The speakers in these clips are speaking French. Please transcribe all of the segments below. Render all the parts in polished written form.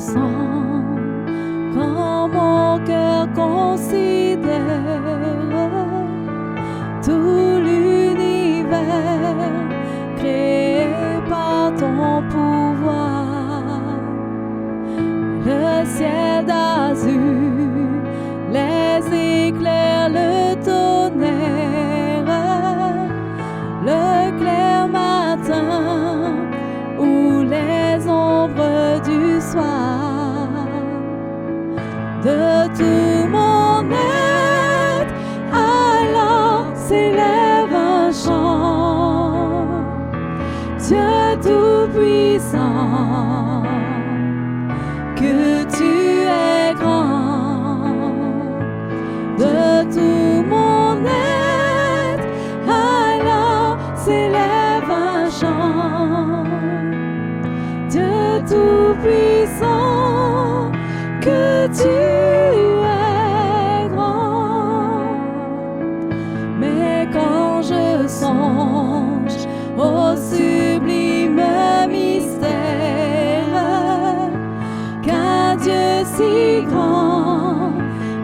tout-puissant, quand mon cœur considère tout l'univers créé par ton pouvoir, le ciel d'azur, les éclairs, le tonnerre, le clair matin ou les ombres du soir. De tout mon être, alors s'élève un chant. Dieu tout-puissant, que tu es grand. De tout mon être, alors s'élève un chant. Dieu tout-puissant, que tu es grand. Mais quand je songe au sublime mystère qu'un Dieu si grand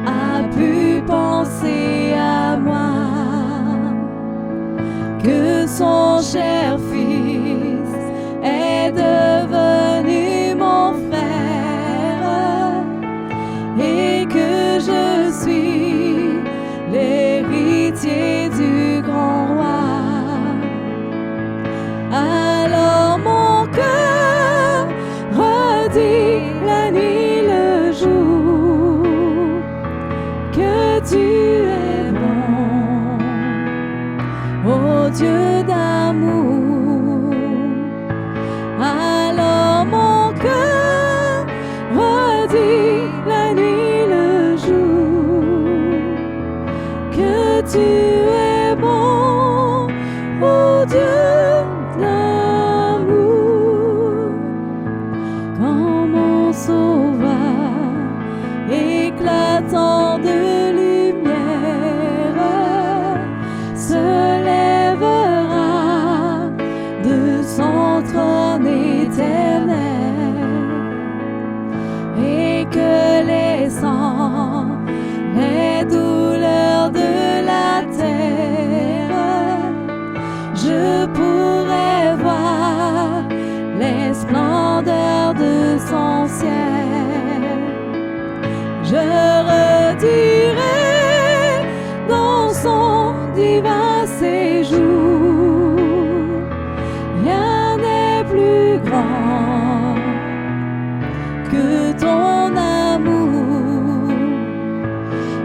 a pu penser à moi, que son cher Fils est devenu mon frère et que je suis l'héritier du grand roi. Alors mon cœur redit la nuit, le jour, que tu es bon, ô Dieu d'amour. Alors mon cœur redit la nuit, le jour, que tu es bon, ô Dieu d'amour. Quand mon sauveur éclatant de lumière se lèvera de son trône éternel et que les sangs, les douleurs de la terre, je pourrai voir les splendeurs de son ciel. Je redirai dans son divin séjour, rien n'est plus grand que ton amour.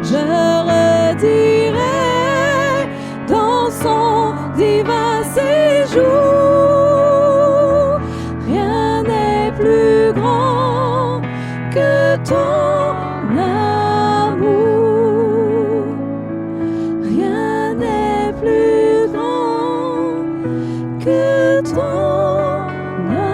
Je redirai dans son divin séjour, rien n'est plus grand que ton amour. Rien n'est plus grand que ton amour.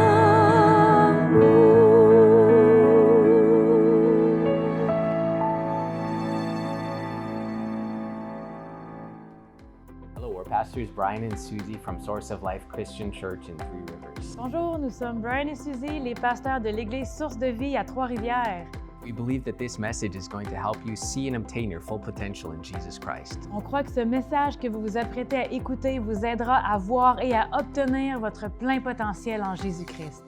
Hello, we're pastors Brian and Susie from Source of Life Christian Church in Three Rivers. Bonjour, nous sommes Brian et Suzy, les pasteurs de l'Église Source de Vie à Trois-Rivières. We believe that this message is going to help you see and obtain your full potential in Jesus Christ. On croit que ce message que vous vous apprêtez à écouter vous aidera à voir et à obtenir votre plein potentiel en Jésus-Christ.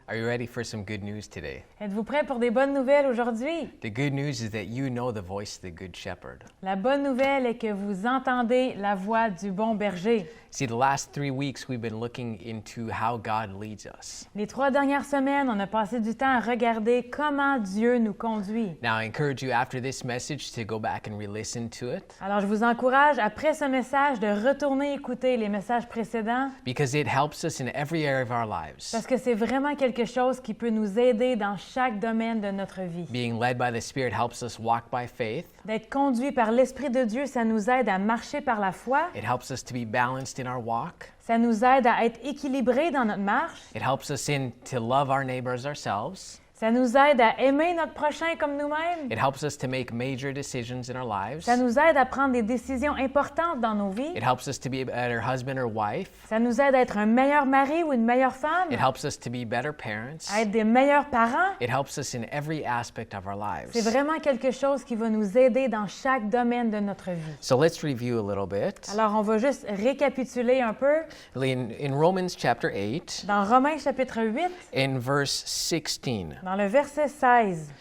Are you ready for some good news today? Êtes-vous prêts pour des bonnes nouvelles aujourd'hui? The good news is that you know the voice of the Good Shepherd. La bonne nouvelle est que vous entendez la voix du bon berger. See, the last 3 weeks we've been looking into how God leads us. Les 3 dernières semaines, on a passé du temps à regarder comment Dieu nous conduit. Now, I encourage you after this message to go back and re-listen to it Alors, je vous encourage, après ce message, de retourner écouter les messages précédents because it helps us in every area of our lives. parce que c'est vraiment quelque chose qui peut nous aider dans chaque domaine de notre vie. Being led by the Spirit helps us walk by faith. D'être conduit par l'Esprit de Dieu, ça nous aide à marcher par la foi. It helps us to be balanced in our walk. Ça nous aide à être équilibrés dans notre marche. It helps us to love our neighbors ourselves. Ça nous aide à aimer notre prochain comme nous-mêmes. It helps us to make major decisions in our lives. Ça nous aide à prendre des décisions importantes dans nos vies. It helps us to be a better husband or wife. Ça nous aide à être un meilleur mari ou une meilleure femme, It helps us to be better parents. à être des meilleurs parents. It helps us in every aspect of our lives. C'est vraiment quelque chose qui va nous aider dans chaque domaine de notre vie. So let's review a little bit. Alors, on va juste récapituler un peu. In Romans chapter 8, Dans Romains chapitre 8, in verse 16, dans le verset 16,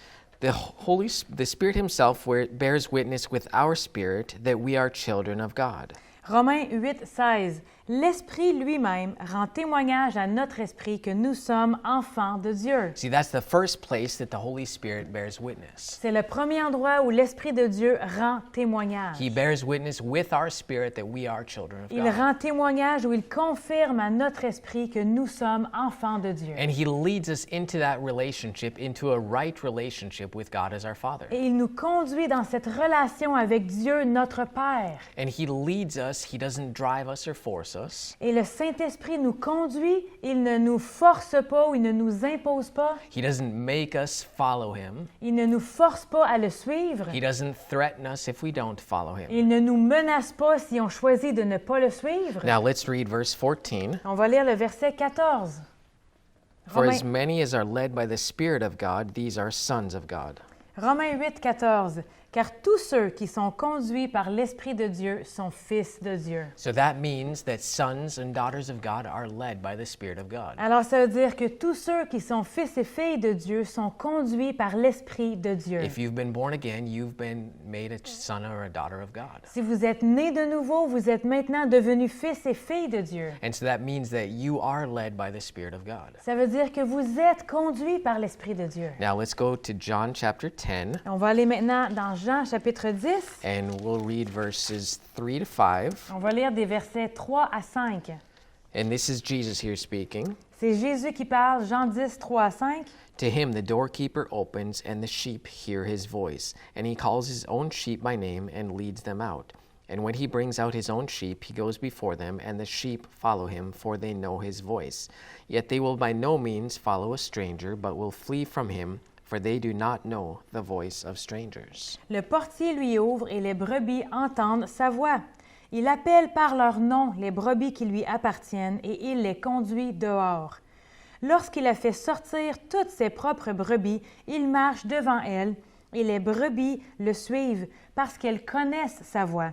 the Spirit Himself bears witness with our spirit that we are children of God. Romains 8, 16. L'Esprit lui-même rend témoignage à notre esprit que nous sommes enfants de Dieu. See, that's the first place that the Holy Spirit bears witness. C'est le premier endroit où l'Esprit de Dieu rend témoignage. He bears witness with our spirit that we are children of Il God. rend témoignage où il confirme à notre esprit que nous sommes enfants de Dieu. And He leads us into that relationship, into a right relationship with God as our Father. Et il nous conduit dans cette relation avec Dieu, notre Père. And He leads us, He doesn't drive us or force us. Et le Saint-Esprit nous conduit, il ne nous force pas ou il ne nous impose pas, He doesn't make us follow Him. il ne nous force pas à le suivre, He doesn't threaten us if we don't follow Him. il ne nous menace pas si on choisit de ne pas le suivre. Now let's read verse 14. On va lire le verset 14. For as Romains, many as are led by the Spirit of God, these are sons of God. Romains 8, 14. Car tous ceux qui sont conduits par l'Esprit de Dieu sont fils de Dieu. So that means that sons and daughters of God are led by the Spirit of God. Alors ça veut dire que tous ceux qui sont fils et filles de Dieu sont conduits par l'Esprit de Dieu. If you've been born again, you've been made a son or a daughter of God. Si vous êtes nés de nouveau, vous êtes maintenant devenus fils et filles de Dieu. And so that means that you are led by the Spirit of God. Ça veut dire que vous êtes conduits par l'Esprit de Dieu. Now let's go to John chapter 10, On va aller maintenant dans Jean chapitre 10. and we'll read verses 3 to 5. On va lire des versets 3 à 5. And this is Jesus here speaking. C'est Jésus qui parle, Jean 10, 3 à 5. To him the doorkeeper opens, and the sheep hear his voice. And he calls his own sheep by name and leads them out. And when he brings out his own sheep, he goes before them, and the sheep follow him, for they know his voice. Yet they will by no means follow a stranger, but will flee from him, for they do not know the voice of strangers. Le portier lui ouvre et les brebis entendent sa voix. Il appelle par leur nom les brebis qui lui appartiennent et il les conduit dehors. Lorsqu'il a fait sortir toutes ses propres brebis, il marche devant elles et les brebis le suivent parce qu'elles connaissent sa voix.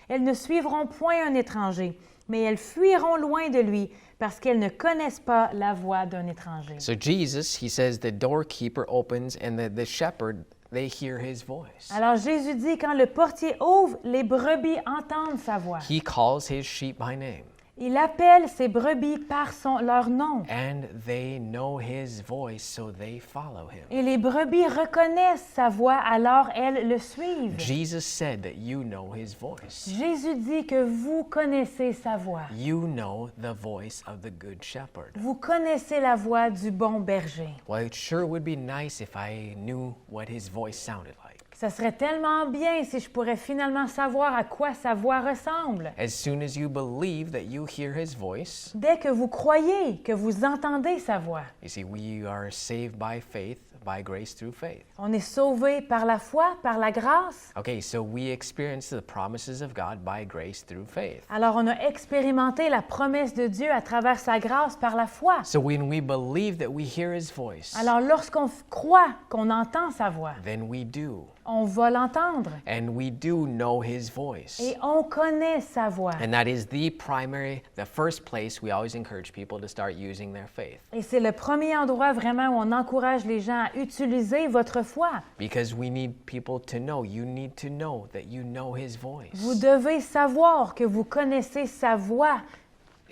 Elles ne suivront point un étranger, mais elles fuiront loin de lui parce qu'elles ne connaissent pas la voix d'un étranger. So Jesus, he says, the doorkeeper opens, and the shepherd, they hear his voice. Alors Jésus dit, quand le portier ouvre, les brebis entendent sa voix. He calls his sheep by name, Il appelle ses brebis par leur nom. and they know his voice, so they follow him. Et les brebis reconnaissent sa voix, alors elles le suivent. Jesus said that you know his voice. Jésus dit que vous connaissez sa voix. You know the voice of the good shepherd. Vous connaissez la voix du bon berger. Well, it sure would be nice if I knew what his voice sounded like. Ça serait tellement bien si je pourrais finalement savoir à quoi sa voix ressemble. As soon as you believe that you hear his voice, Dès que vous croyez, que vous entendez sa voix. you see, we are saved by faith, by grace through faith. On est sauvé par la foi, par la grâce. Okay, so we experience the promises of God by grace through faith. Alors on a expérimenté la promesse de Dieu à travers sa grâce par la foi. So when we believe that we hear his voice, Alors lorsqu'on croit qu'on entend sa voix, then we do. on va l'entendre And we do know his voice. et on connaît sa voix. And that is the first place we always encourage people to start using their faith. Et c'est le premier endroit vraiment où on encourage les gens à utiliser votre foi. Because we need people to know, you need to know that you know his voice. Vous devez savoir que vous connaissez sa voix.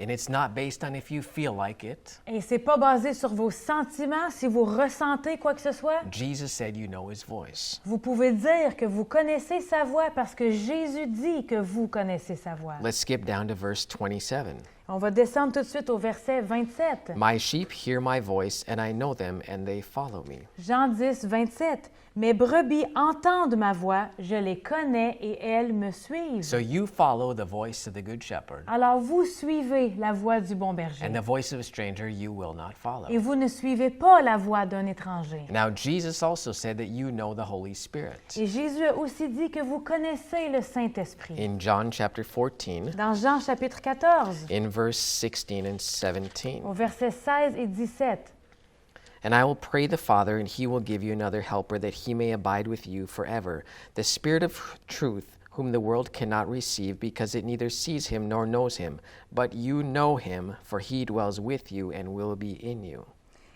And it's not based on if you feel like it. Et c'est pas basé sur vos sentiments, si vous ressentez quoi que ce soit. Jesus said you know his voice. Vous pouvez dire que vous connaissez sa voix parce que Jésus dit que vous connaissez sa voix. Let's skip down to verse 27. On va descendre tout de suite au verset 27. My sheep hear my voice, and I know them, and they follow me. Jean 10, 27. Mes brebis entendent ma voix, je les connais et elles me suivent. So you follow the voice of the Good Shepherd, Alors vous suivez la voix du bon berger. and the voice of a stranger you will not follow. Et vous ne suivez pas la voix d'un étranger. Now, Jesus also said that you know the Holy Spirit. Et Jésus a aussi dit que vous connaissez le Saint-Esprit. In John chapter 14, Dans Jean chapitre 14, in verse 16 and 17. au verset 16 et 17. And I will pray the Father, and he will give you another helper, that he may abide with you forever, the Spirit of truth, whom the world cannot receive, because it neither sees him nor knows him. But you know him, for he dwells with you and will be in you.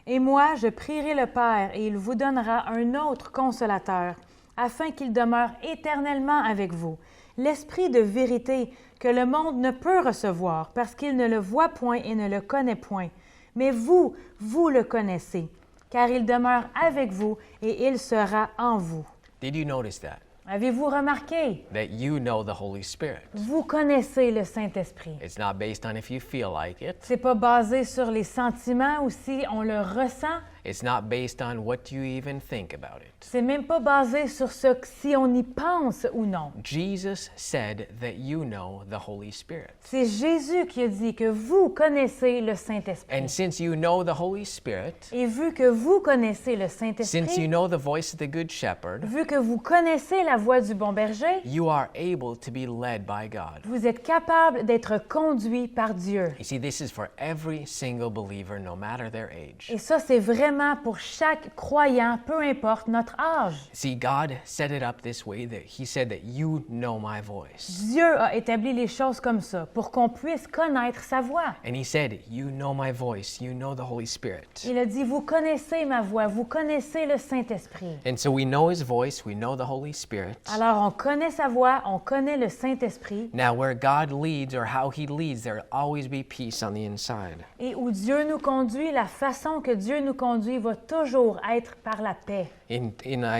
Et moi, je prierai le Père, et il vous donnera un autre consolateur, afin qu'il demeure éternellement avec vous, l'Esprit de vérité que le monde ne peut recevoir, parce qu'il ne le voit point et ne le connaît point. Mais vous, vous le connaissez, car il demeure avec vous et il sera en vous. Did you notice that? Avez-vous remarqué? That you know the Holy Spirit. Vous connaissez le Saint-Esprit. It's not based on if you feel like it. C'est pas basé sur les sentiments ou si on le ressent. It's not based on what you even think about it. C'est même pas basé sur si on y pense ou non. Jesus said that you know the Holy Spirit. C'est Jésus qui a dit que vous connaissez le Saint-Esprit. And since you know the Holy Spirit, Et vu que vous connaissez le since you Saint-Esprit, know the voice of the Good Shepherd, vu que vous connaissez la voix du bon berger, you are able to be led by God. vous êtes capable d'être conduit par Dieu. You see, this is for every single believer, no matter their age. Et ça, c'est vraiment pour chaque croyant, peu importe notre âge. See, God set it up this way that He said that you know my voice. Dieu a établi les choses comme ça pour qu'on puisse connaître sa voix. And He said, you know my voice, you know the Holy Spirit. Il a dit, vous connaissez ma voix, vous connaissez le Saint-Esprit. And so we know His voice, we know the Holy Spirit. Alors, on connaît sa voix, on connaît le Saint-Esprit. Now, where God leads or how He leads, there will always be peace on the inside. Et où Dieu nous conduit, la façon que Dieu nous conduit va toujours être par la paix. In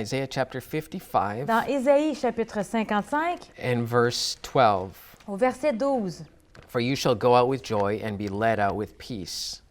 Isaiah chapter 55 Dans Ésaïe chapitre 55, and verse 12, au verset 12, for you shall go out with joy and be led out with peace.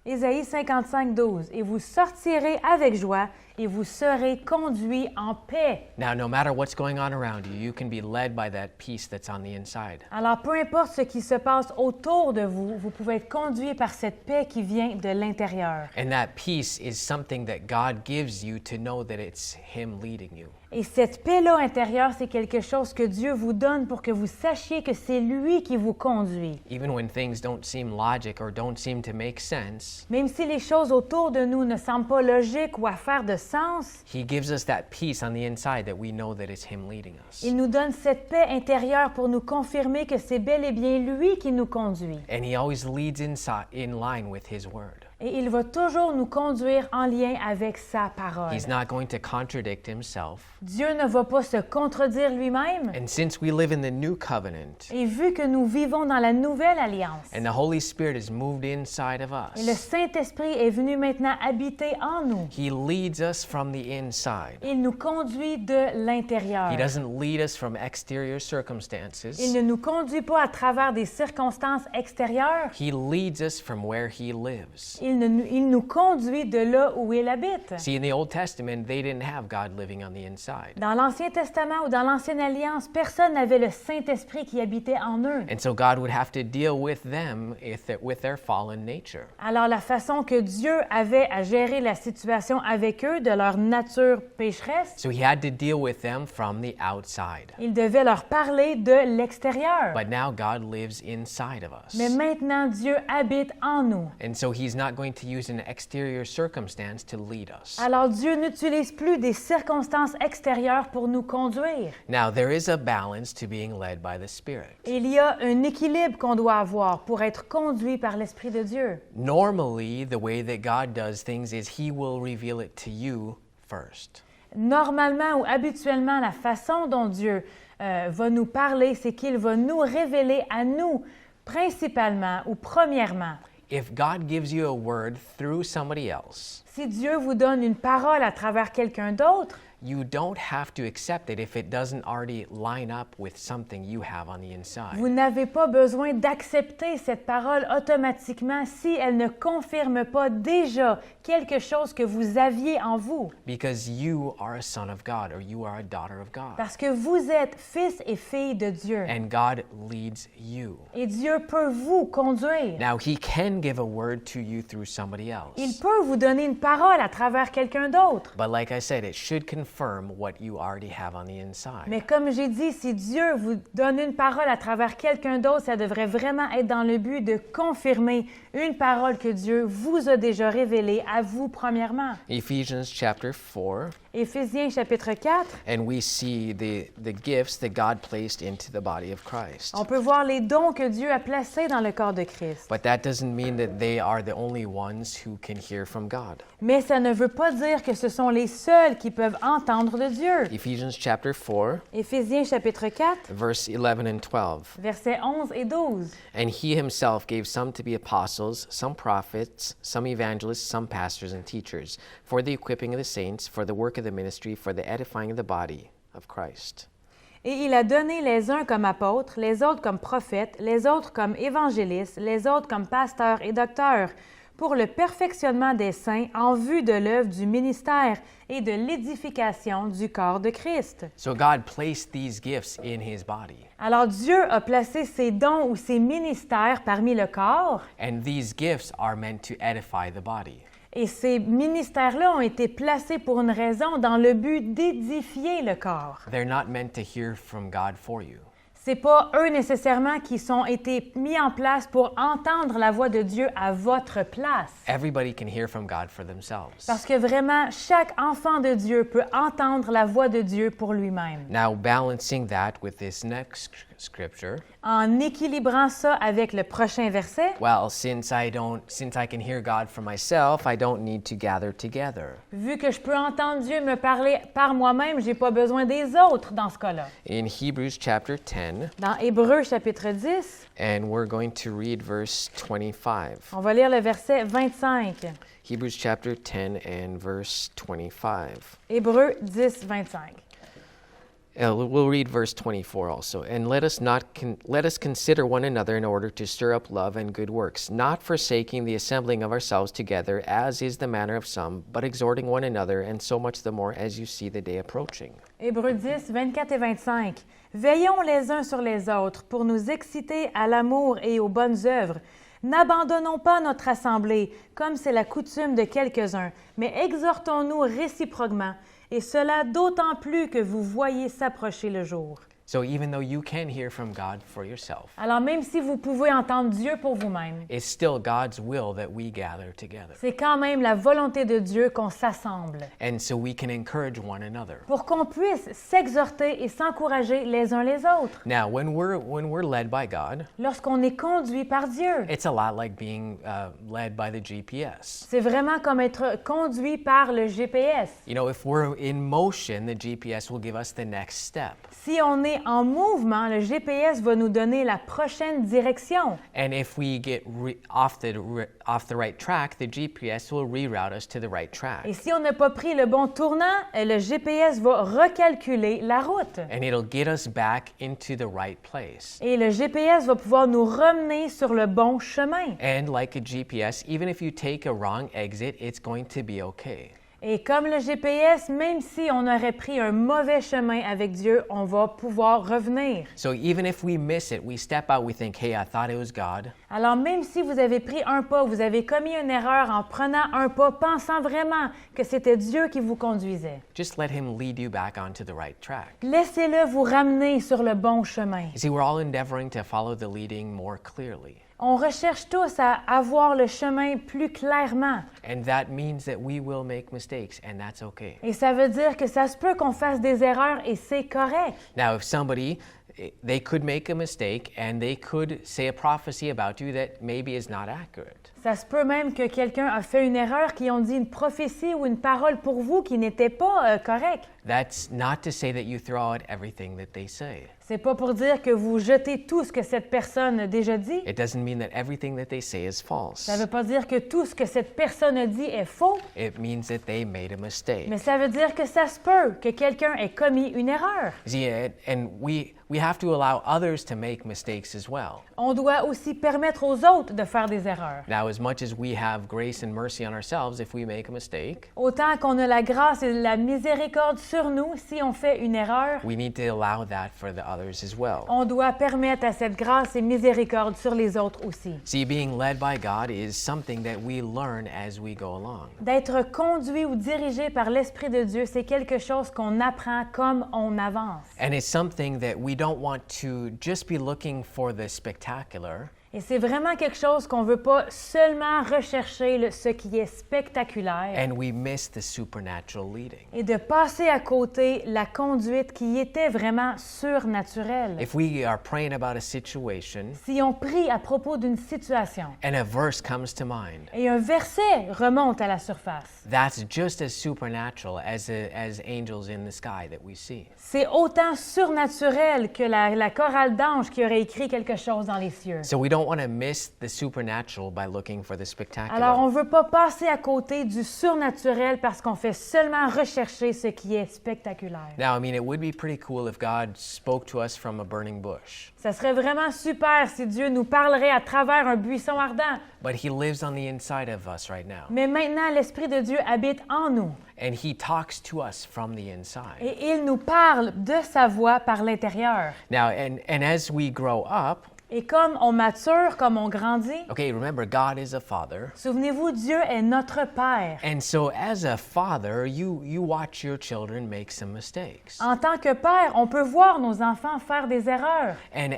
Ésaïe 55, 12, et vous sortirez avec joie et vous serez conduits en paix. Now, no matter what's going on around you, you can be led by that peace that's on the inside. Alors, peu importe ce qui se passe autour de vous, vous pouvez être conduit par cette paix qui vient de l'intérieur. And that peace is something that God gives you to know that it's Him leading you. Et cette paix-là intérieure, c'est quelque chose que Dieu vous donne pour que vous sachiez que c'est lui qui vous conduit. Even when things don't seem logic or don't seem to make sense, Même si les choses autour de nous ne semblent pas logiques ou à faire de sens, He gives us that peace on the inside that we know that it's Him leading us. il nous donne cette paix intérieure pour nous confirmer que c'est bel et bien lui qui nous conduit. And He always leads in line with His word. Et il va toujours nous conduire en lien avec sa parole. He's not going to contradict Himself. Dieu ne va pas se contredire lui-même. And since we live in the new covenant, Et vu que nous vivons dans la nouvelle alliance, and the Holy Spirit has moved inside of et le us, Saint-Esprit est venu maintenant habiter en nous, He leads us from the inside. il nous conduit de l'intérieur. He doesn't lead us from exterior Il circumstances. ne nous conduit pas à travers des circonstances extérieures. He leads us from where He lives. Il nous conduit de là où il habite. See, in the Old Testament, they didn't have God living on the inside. Dans l'Ancien Testament ou dans l'Ancienne Alliance, personne n'avait le Saint-Esprit qui habitait en eux. And so God would have to deal with them with their fallen nature. Alors la façon que Dieu avait à gérer la situation avec eux, de leur nature pécheresse, So He had to deal with them from the outside. il devait leur parler de l'extérieur. But now God lives inside of us. Mais maintenant, Dieu habite en nous. And so He's not going to use an exterior circumstance to lead us. Alors Dieu n'utilise plus des circonstances extérieures pour nous conduire. Now, there is a balance to being led by the Spirit. Il y a un équilibre qu'on doit avoir pour être conduit par l'Esprit de Dieu. Normally, the way that God does things is He will reveal it to you first. Normalement ou habituellement, la façon dont Dieu va nous parler, c'est qu'il va nous révéler à nous, principalement ou premièrement. If God gives you a word through somebody else, Si Dieu vous donne une parole à travers quelqu'un d'autre, you don't have to accept it if it doesn't already line up with something you have on the inside. Vous n'avez pas besoin d'accepter cette parole automatiquement si elle ne confirme pas déjà quelque chose que vous aviez en vous. Because you are a son of God or you are a daughter of God. Parce que vous êtes fils et filles de Dieu. And God leads you. Et Dieu peut vous conduire. Now, He can give a word to you through somebody else. Il peut vous donner une parole à travers quelqu'un d'autre. But like I said, it should confirm what you already have on the inside. Mais comme j'ai dit, si Dieu vous donne une parole à travers quelqu'un d'autre, ça devrait vraiment être dans le but de confirmer une parole que Dieu vous a déjà révélée à vous premièrement. Ephesians chapter 4, Éphésiens chapitre 4, and we see the gifts that God placed into the body of Christ. on peut voir les dons que Dieu a placés dans le corps de Christ. But that doesn't mean that they are the only ones who can hear from God. Mais ça ne veut pas dire que ce sont les seuls qui peuvent entendre de Dieu. Ephesians chapter 4, Éphésiens chapitre 4, verse 11 and 12. versets 11 et 12. And He Himself gave some to be apostles, some prophets, some evangelists, some pastors and teachers, for the equipping of the saints, for the work of the ministry, for the edifying of the body of Christ. Et il a donné les uns comme apôtres, les autres comme prophètes, les autres comme évangélistes, les autres comme pasteurs et docteurs, pour le perfectionnement des saints en vue de l'œuvre du ministère et de l'édification du corps de Christ. So God placed these gifts in His body. Alors Dieu a placé ces dons ou ces ministères parmi le corps, And these gifts are meant to edify the body. et ces ministères-là ont été placés pour une raison, dans le but d'édifier le corps. They're not meant to hear from God for you. C'est pas eux nécessairement qui sont été mis en place pour entendre la voix de Dieu à votre place. Everybody can hear from God for themselves. Parce que vraiment, chaque enfant de Dieu peut entendre la voix de Dieu pour lui-même. Now, balancing that with this next scripture, En équilibrant ça avec le prochain verset, well, since I can hear God for myself, I don't need to gather together. vu que je peux entendre Dieu me parler par moi-même, j'ai pas besoin des autres dans ce cas-là. In Hebrews chapter 10, Dans Hébreux chapitre 10, and we're going to read verse 25. on va lire le verset 25. Hebrews chapter 10 and verse 25. Hébreux 10, 25. We'll read verse 24 also. And let us consider one another in order to stir up love and good works, not forsaking the assembling of ourselves together, as is the manner of some, but exhorting one another, and so much the more as you see the day approaching. Hébreux 10, 24 et 25. Veillons les uns sur les autres pour nous exciter à l'amour et aux bonnes œuvres. N'abandonnons pas notre assemblée, comme c'est la coutume de quelques-uns, mais exhortons-nous réciproquement, et cela d'autant plus que vous voyez s'approcher le jour. So even though you can hear from God for yourself, Alors même si vous pouvez entendre Dieu pour vous-même, it's still God's will that we gather together. c'est quand même la volonté de Dieu qu'on s'assemble, And so we can encourage one another. pour qu'on puisse s'exhorter et s'encourager les uns les autres. Now, when we're led by God, Lorsqu'on est conduit par Dieu, it's a lot like being led by the GPS. c'est vraiment comme être conduit par le GPS. You know, if we're in motion, the GPS will give us the next step. Si on est en mouvement, le GPS va nous donner la prochaine direction. And if we get off the right track, the GPS will reroute us to the right track. Et si on n'a pas pris le bon tournant, le GPS va recalculer la route. And it'll get us back into the right place. Et le GPS va pouvoir nous ramener sur le bon chemin. And like a GPS, even if you take a wrong exit, it's going to be okay. Et comme le GPS, même si on aurait pris un mauvais chemin avec Dieu, on va pouvoir revenir. So even if we miss it, we step out, we think, hey, I thought it was God. Alors même si vous avez pris un pas, vous avez commis une erreur en prenant un pas, pensant vraiment que c'était Dieu qui vous conduisait, Just let Him lead you back onto the right track. laissez-le vous ramener sur le bon chemin. You see, we're all endeavoring to follow the leading more clearly. On recherche tous à avoir le chemin plus clairement. And that means that we will make mistakes, and that's okay. Et ça veut dire que ça se peut qu'on fasse des erreurs et c'est correct. Now, if somebody they could make a mistake and they could say a prophecy about you that maybe is not accurate. Ça se peut même que quelqu'un a fait une erreur, qui ont dit une prophétie ou une parole pour vous qui n'était pas correcte. That's not to say that you throw out everything that they say. C'est pas pour dire que vous jetez tout ce que cette personne a déjà dit. It doesn't mean that everything that they say is false. Ça veut pas dire que tout ce que cette personne a dit est faux, It means that they made a mistake. mais ça veut dire que ça se peut que quelqu'un ait commis une erreur. See, and we have to allow others to make mistakes as well. On doit aussi permettre aux autres de faire des erreurs. Now, as much as we have grace and mercy on ourselves, if we make a mistake, Autant qu'on a la grâce et la miséricorde sur nous, si on fait une erreur, we need to allow that for the others as well. on doit permettre à cette grâce et miséricorde sur les autres aussi. See, being led by God is something that we learn as we go along. D'être conduit ou dirigé par l'Esprit de Dieu, c'est quelque chose qu'on apprend comme on avance. And it's something that we don't want to just be looking for the spectacular, Et c'est vraiment quelque chose qu'on ne veut pas seulement rechercher ce qui est spectaculaire and we miss the supernatural leading. et de passer à côté la conduite qui était vraiment surnaturelle. If we are praying about a situation Si on prie à propos d'une situation and a verse comes to mind, et un verset remonte à la surface, that's just as supernatural as angels in the sky that we see. c'est autant surnaturel que la chorale d'anges qui aurait écrit quelque chose dans les cieux. So we don't want to miss the supernatural by looking for the spectacular. Alors, on ne veut pas passer à côté du surnaturel parce qu'on fait seulement rechercher ce qui est spectaculaire. Now, I mean, it would be pretty cool if God spoke to us from a burning bush, Ça serait vraiment super si Dieu nous parlerait à travers un buisson ardent. but He lives on the inside of us right now, Mais maintenant, l'Esprit de Dieu habite en nous and He talks to us from the inside. et il nous parle de sa voix par l'intérieur. Now, and as we grow up, Et comme on mature, comme on grandit, okay, remember, God is a father. souvenez-vous, Dieu est notre Père. And so as a father, you watch your children make some mistakes. En tant que Père, on peut voir nos enfants faire des erreurs. And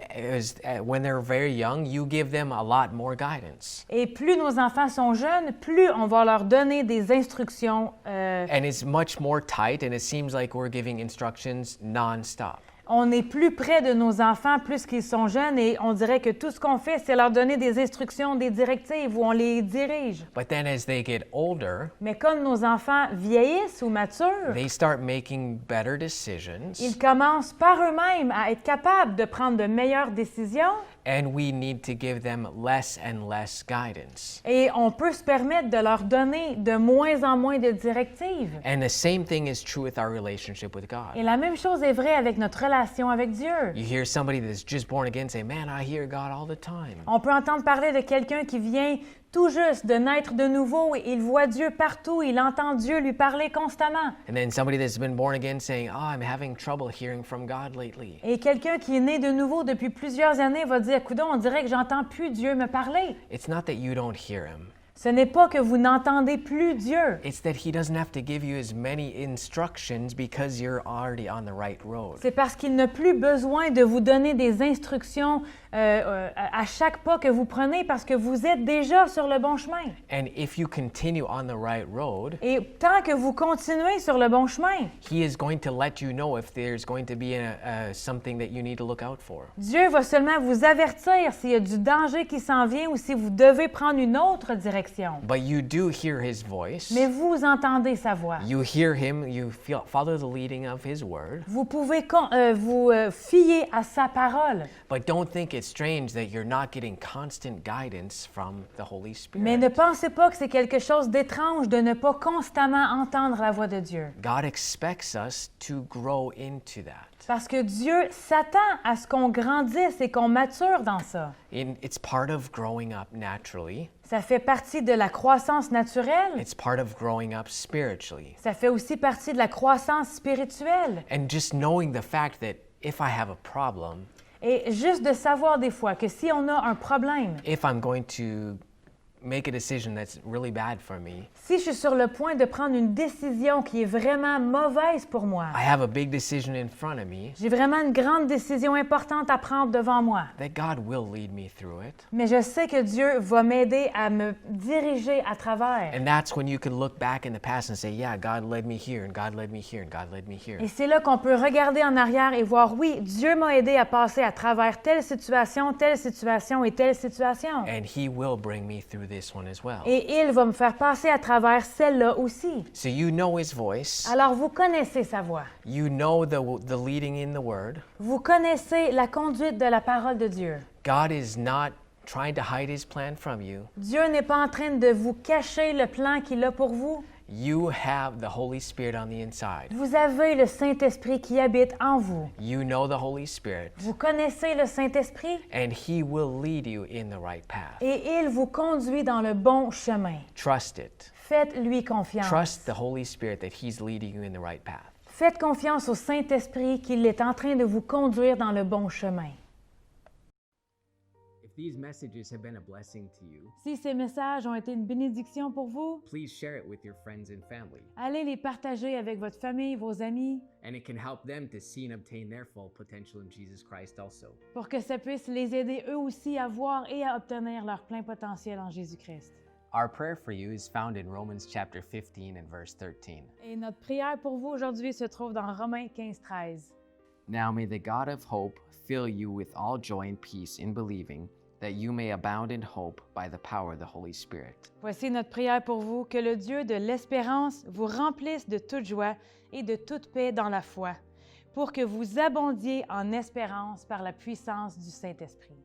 when they're very young, you give them a lot more guidance. Et plus nos enfants sont jeunes, plus on va leur donner des instructions. And it's much more tight, and it seems like we're giving instructions nonstop. On est plus près de nos enfants plus qu'ils sont jeunes et on dirait que tout ce qu'on fait, c'est leur donner des instructions, des directives où on les dirige. But then as they get older, Mais comme nos enfants vieillissent ou maturent, they start making better decisions, ils commencent par eux-mêmes à être capables de prendre de meilleures décisions and we need to give them less and less guidance. et on peut se permettre de leur donner de moins en moins de directives. And the same thing is true with our relationship with Et God. la même chose est vraie avec notre relation avec Dieu. You hear somebody that's just born again say, "Man, I hear God all the time." On peut entendre parler de quelqu'un qui vient tout juste de naître de nouveau et il voit Dieu partout, il entend Dieu lui parler constamment. And then somebody that's been born again saying, "Oh, I'm having trouble hearing from God lately." Et quelqu'un qui est né de nouveau depuis plusieurs années va dire, coudonc, on dirait que j'entends plus Dieu me parler. It's not that you don't hear him. Ce n'est pas que vous n'entendez plus Dieu. It's that he doesn't have to give you as many instructions because you're already on the right road. C'est parce qu'il n'a plus besoin de vous donner des instructions à chaque pas que vous prenez parce que vous êtes déjà sur le bon chemin. And if you continue on the right road, Et tant que vous continuez sur le bon chemin, he is going to let you know if there's going to be something that you need to look out for. Dieu va seulement vous avertir s'il y a du danger qui s'en vient ou si vous devez prendre une autre direction. But you do hear his voice. Mais vous entendez sa voix. You hear him, follow the leading of his word. Vous pouvez vous fier à sa parole. But don't think it's strange that you're not getting constant guidance from the Holy Spirit. Mais ne pensez pas que c'est quelque chose d'étrange de ne pas constamment entendre la voix de Dieu. God expects us to grow into that. Parce que Dieu s'attend à ce qu'on grandisse et qu'on mature dans ça. It's part of growing up naturally. Ça fait partie de la croissance naturelle. It's part of growing up spiritually. Ça fait aussi partie de la croissance spirituelle. And just knowing the fact that if I have a problem, Et juste de savoir des fois que si on a un problème, if I'm going to make a decision that's really bad for me, Si je suis sur le point de prendre une décision qui est vraiment mauvaise pour moi, I have a big decision in front of me, j'ai vraiment une grande décision importante à prendre devant moi. that God will lead me through it. Mais je sais que Dieu va m'aider à me diriger à travers. And that's when you can look back in the past and say, yeah, God led me here, and God led me here, and God led me here. Et c'est là qu'on peut regarder en arrière et voir, oui, Dieu m'a aidé à passer à travers telle situation et telle situation. And He will bring me through this one as well. Et il va me faire passer à travers celle-là aussi. So you know His voice. Alors vous connaissez sa voix. You know the leading in the Word. Vous connaissez la conduite de la parole de Dieu. God is not trying to hide His plan from you. Dieu n'est pas en train de vous cacher le plan qu'il a pour vous. You have the Holy Spirit on the inside. Vous avez le Saint-Esprit qui habite en vous. You know the Holy Spirit, Vous connaissez le Saint-Esprit and He will lead you in the right path. et il vous conduit dans le bon chemin. Trust it. Faites-lui confiance. Trust the Holy Spirit that He's leading you in the right path. Faites confiance au Saint-Esprit qu'il est en train de vous conduire dans le bon chemin. If these messages have been a blessing to you, Si ces messages ont été une bénédiction pour vous, please share it with your friends and family, allez les partager avec votre famille, vos amis, and it can help them to see and obtain their full potential in Jesus Christ also. pour que ça puisse les aider eux aussi à voir et à obtenir leur plein potentiel en Jésus-Christ. Our prayer for you is found in Romans chapter 15 and verse 13. Et notre prière pour vous aujourd'hui se trouve dans Romains 15:13. Now may the God of hope fill you with all joy and peace in believing, that you may abound in hope by the power of the Holy Spirit. Voici notre prière pour vous, que le Dieu de l'espérance vous remplisse de toute joie et de toute paix dans la foi, pour que vous abondiez en espérance par la puissance du Saint-Esprit.